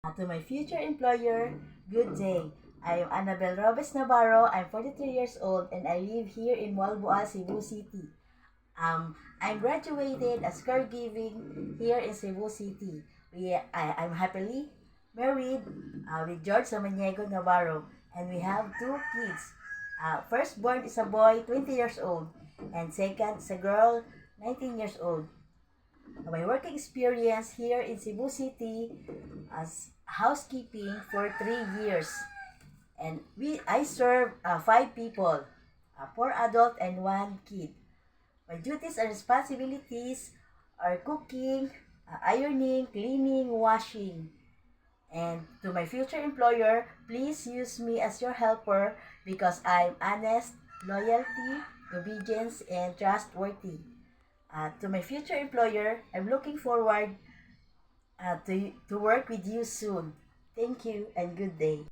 To my future employer, good day. I'm Annabel Robes Navarro. I'm 43 years old and I live here in Malboal, Cebu City. I'm graduated as caregiving here in Cebu City. I'm happily married with George Samaniego Navarro and we have two kids. Firstborn is a boy, 20 years old, and second is a girl, 19 years old. My working experience here in Cebu City as housekeeping for 3 years. And I serve 5 people, 4 adult and 1 kid. My duties and responsibilities are cooking, ironing, cleaning, washing. And to my future employer, please use me as your helper because I'm honest, loyalty, obedience, and trustworthy. To my future employer, I'm looking forward to work with you soon. Thank you and good day.